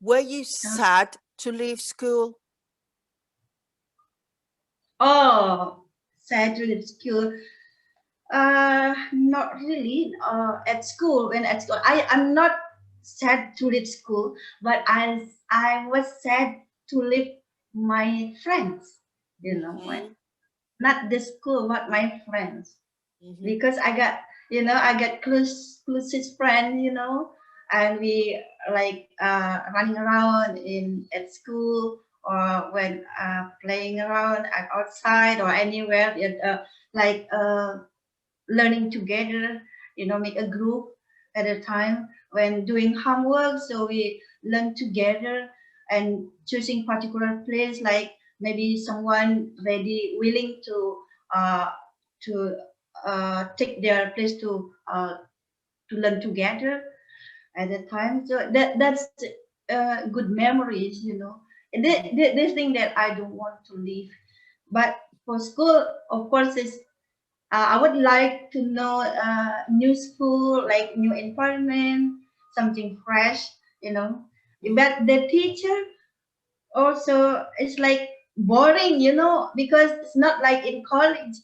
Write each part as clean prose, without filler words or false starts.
Were you sad to leave school? Oh, sad to leave school. Not really. At school, when at school, I'm not sad to leave school, but I was sad to leave my friends. Mm-hmm. Not the school, but my friends, Mm-hmm. because I got closest friend, and we like running around in at school, or when playing around outside or anywhere, like learning together, make a group at a time when doing homework. So we learn together and choosing particular place, like maybe someone ready, willing uh, to take their place to learn together at the time. So that's good memories, And this thing that I don't want to leave. But for school, of course, is I would like to know new school, like new environment, something fresh, you know. Mm-hmm. But the teacher also is like boring, because it's not like in college.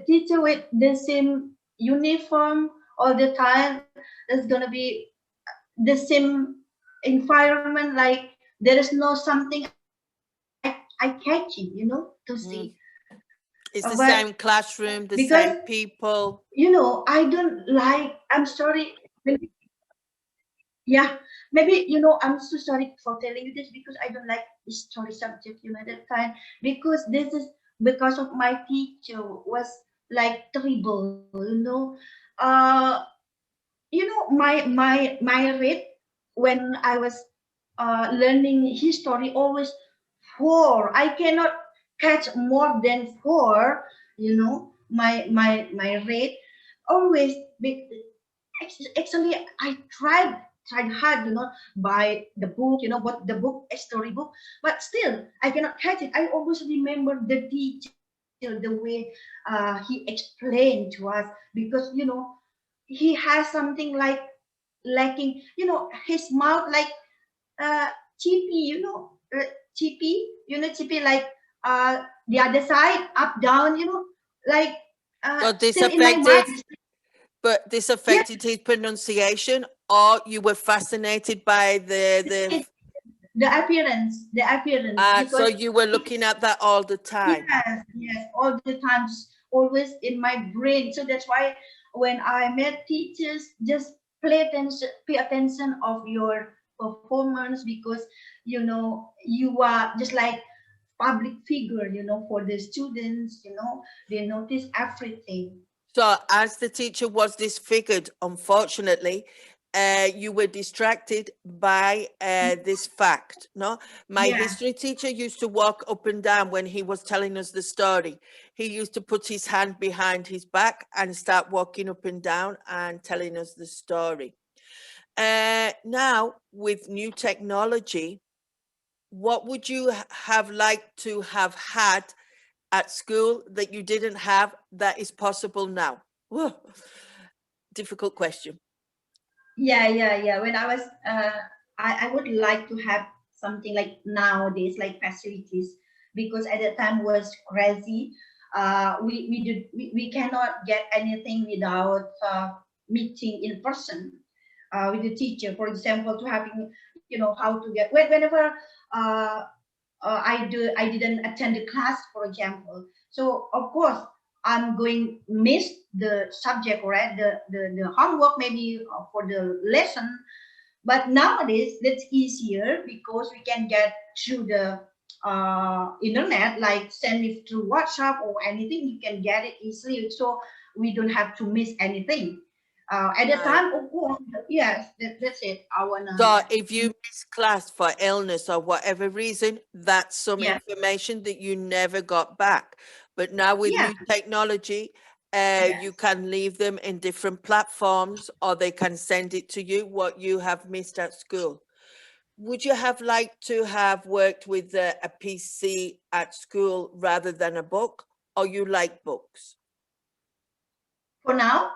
Teacher with the same uniform all the time. There's gonna be the same environment. Like there is no something I catching, to Mm. see. It's the But same classroom, the because same people. I don't like. I'm sorry. Yeah, maybe I'm so sorry for telling you this, because I don't like history subject, that time, because this is because of my teacher was like terrible, Uh, my rate when I was learning history always 4. I cannot catch more than 4. My rate always be. Actually, I tried hard, by the book, but the book, a storybook, but still I cannot catch it. I always remember the teacher, the way he explained to us, because he has something like lacking, his mouth like chippy, chippy, chippy, like the other side, up down, like But this still in my mind. affected, but this Yeah, affected his pronunciation, or you were fascinated by it, the appearance, so because you were looking at that all the time. yes, all the time, just always in my brain. So that's why when I met teachers, just pay attention of your performance, because you are just like public figure, for the students, they notice everything. So, as the teacher was disfigured, unfortunately, you were distracted by this fact. No, my Yeah. history teacher used to walk up and down when he was telling us the story. He used to put his hand behind his back and start walking up and down and telling us the story. Now, with new technology, what would you have liked to have had at school that you didn't have that is possible now? Whoa, difficult question. Yeah. When I was, I would like to have something like nowadays, like facilities, because at that time was crazy. We cannot get anything without meeting in person with the teacher. For example, to having, how to get whenever uh, I didn't attend the class, for example. So of course I'm going miss the subject, right? The homework, maybe for the lesson. But nowadays that's easier, because we can get through the internet, like send it through WhatsApp or anything. You can get it easily, so we don't have to miss anything. At the Right. time, of course, yes, that's it. I wanna, So if you miss class for illness or whatever reason, that's some yeah, information that you never got back. But now with yeah, new technology, you yes. can leave them in different platforms or they can send it to you what you have missed at school. Would you have liked to have worked with a PC at school rather than a book, or you like books? For now,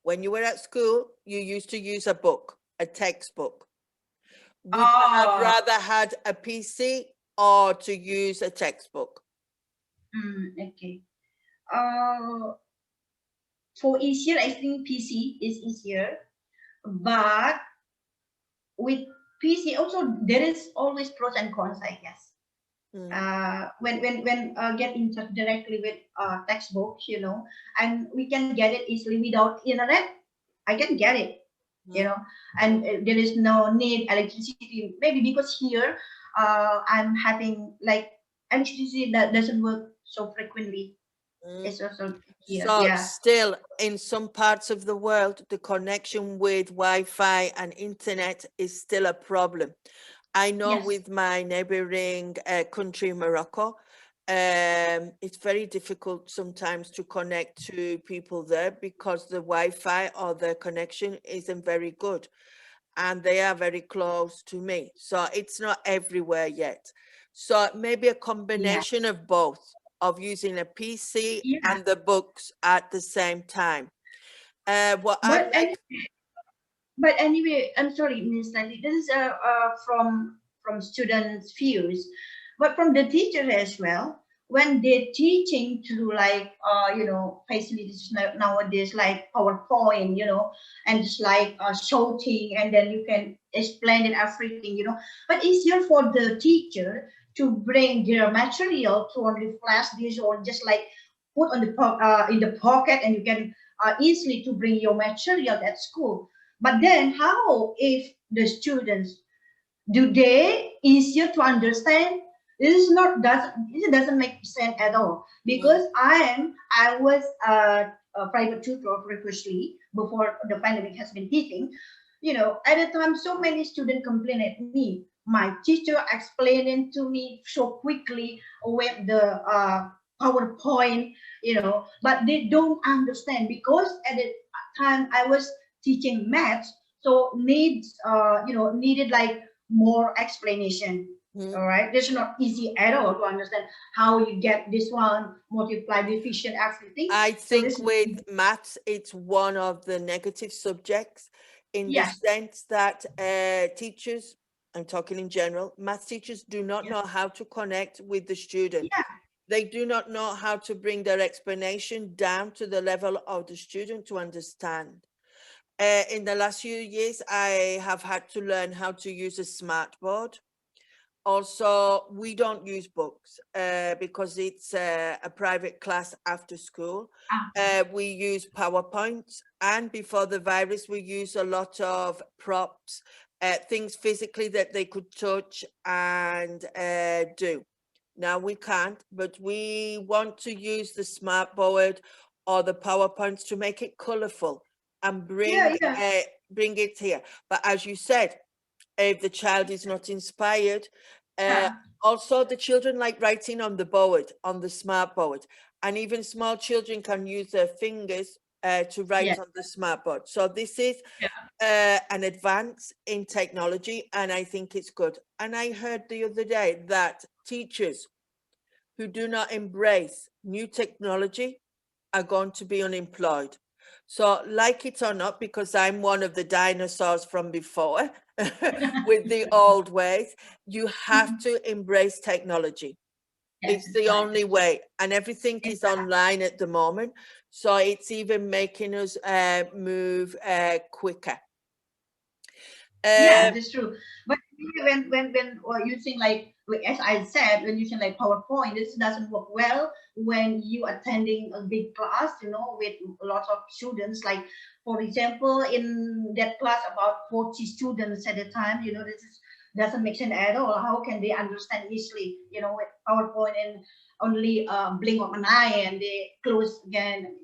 When you were at school, you used to use a book, a textbook. Would you have Oh, rather had a PC or to use a textbook? okay. Uh, for easier, I think PC is easier, but with PC also there is always pros and cons, I guess. Mm, When get in touch directly with textbooks, and we can get it easily without internet. I can get it, mm, and there is no need electricity. Maybe because here I'm having like electricity that doesn't work so frequently. mm. It's also here, So yeah, still, in some parts of the world, the connection with Wi-Fi and internet is still a problem. I know yes, with my neighboring country, Morocco, it's very difficult sometimes to connect to people there because the Wi-Fi or the connection isn't very good, and they are very close to me. So it's not everywhere yet. So maybe a yeah, combination of both, of using a PC yeah. and the books at the same time. What I But like, anyway, I'm sorry, Miss Nancy. This is from students' views, but from the teacher as well. When they're teaching through like facilities nowadays like PowerPoint, and just like shouting, and then you can explain it everything. But easier for the teacher to bring their material to only flash this or just like put on the in the pocket, and you can easily to bring your material at school. But then how if the students, do they easier to understand? This is not doesn't It doesn't make sense at all, mm, because I was a private tutor previously before the pandemic has been hitting. At the time so many students complain at me. My teacher explaining to me so quickly with the PowerPoint, but they don't understand because at the time I was teaching maths, so needed like more explanation. mm. All right, it's not easy at all to understand how you get this one, multiply, division, everything. I So think it's with maths, it's one of the negative subjects in the yes, sense that teachers, I'm talking in general, math teachers do not yes, know how to connect with the student. yeah, They do not know how to bring their explanation down to the level of the student to understand. In the last few years, I have had to learn how to use a smart board. Also, we don't use books because it's a private class after school. ah, We use PowerPoints, and before the virus, we use a lot of props, things physically that they could touch and do. Now we can't, but we want to use the smart board or the PowerPoints to make it colorful and yeah, yeah, bring it here. But as you said, if the child is not inspired. Uh, yeah, Also, the children like writing on the board, on the smart board, and even small children can use their fingers to write yeah, on the smart board. So this is yeah, an advance in technology, and I think it's good. And I heard the other day that teachers who do not embrace new technology are going to be unemployed. So, like it or not, because I'm one of the dinosaurs from before with the old ways, you have Mhm. to embrace technology. Yes, It's it's the right. only way, and everything is Exactly. online at the moment. So, it's even making us move quicker. Yeah, Uh, that's true. But when using like as I said, when using like PowerPoint, this doesn't work well when you attending a big class, with lots of students. Like for example, in that class about 40 students at a time, this doesn't make sense at all. How can they understand easily, with PowerPoint and only blink of an eye and they close again.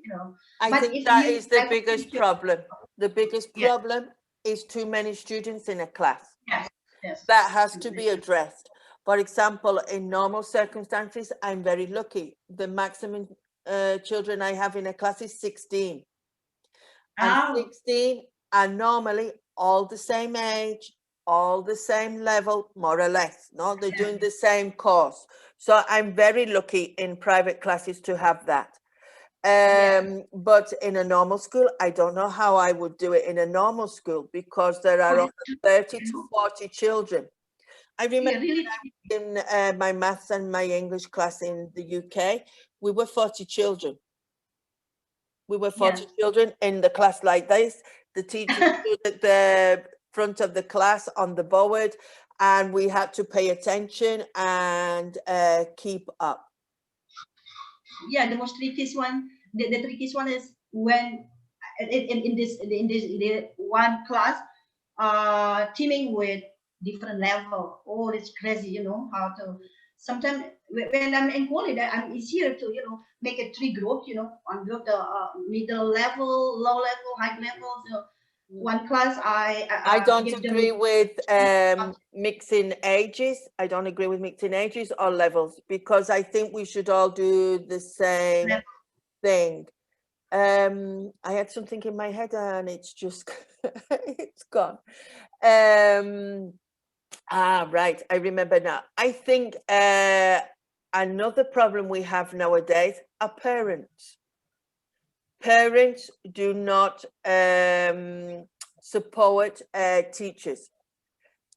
I But think if that you is the type of biggest picture, problem. The biggest yeah, problem is too many students in a class. yes, yes, That that's has true. to be That's true. addressed. For example, in normal circumstances, I'm very lucky. The maximum children I have in a class is 16. And Oh, 16 are normally all the same age, all the same level, more or less. No, they're doing the same course. So I'm very lucky in private classes to have that. But in a normal school, I don't know how I would do it in a normal school because there are Oh, over 30 to 40 children. I remember yeah, really. in my maths and my English class in the UK, we were 40 children. We were 40 Yes. children in the class like this. The teacher stood at the front of the class on the board, and we had to pay attention and keep up. Yeah, the most trickiest one, the trickiest one is when in this one class, teaming with different level. Oh, it's crazy, you know, how to. Sometimes when I'm in college, I'm easier to, you know, make a three group, you know, one group the middle level, low level, high level. So one class I don't give agree them with mixing ages. I don't agree with mixing ages or levels because I think we should all do the same level. thing. I had something in my head and it's just it's gone. Right, I remember now. I think another problem we have nowadays are parents. Parents do not support teachers.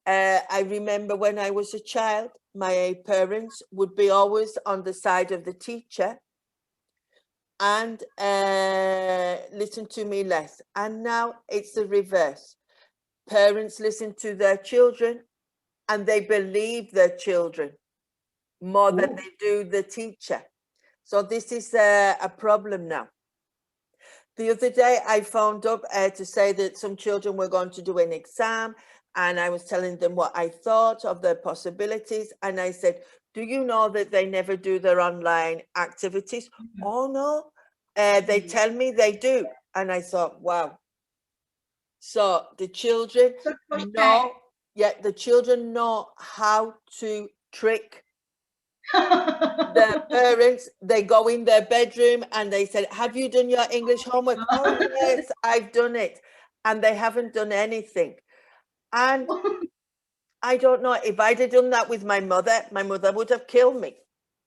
I remember when I was a child, my parents would be always on the side of the teacher and listen to me less. And now it's the reverse. Parents listen to their children and they believe their children more than Ooh. they do the teacher. So this is a problem now. The other day I phoned up to say that some children were going to do an exam and I was telling them what I thought of the possibilities. And I said, do you know that they never do their online activities? Oh, no. They tell me they do. And I thought, wow. So the children So know, yeah, the children know how to trick the parents. They go in their bedroom and they said, have you done your English homework? Oh, yes, I've done it. And they haven't done anything. And I don't know, if I'd have done that with my mother would have killed me.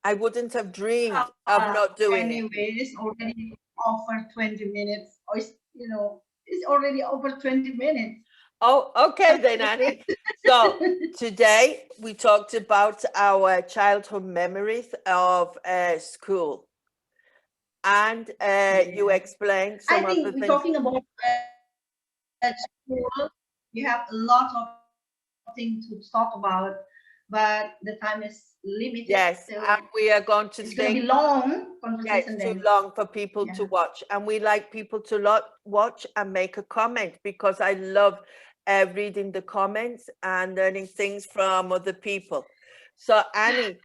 I wouldn't have dreamed of not doing it. Anyway, it's already over 20 minutes. Or it's, you know, it's already over 20 minutes. Oh, okay then, Annie. So today we talked about our childhood memories of school. And you explained I some of the think we're things. talking about school. We have a lot of things to talk about, but the time is limited. Yes, and So we are going to it's going to be think, long yeah, conversation it's too then. long for people to Yeah. watch. And we like people to watch and make a comment because I love reading the comments and learning things from other people. So Annie,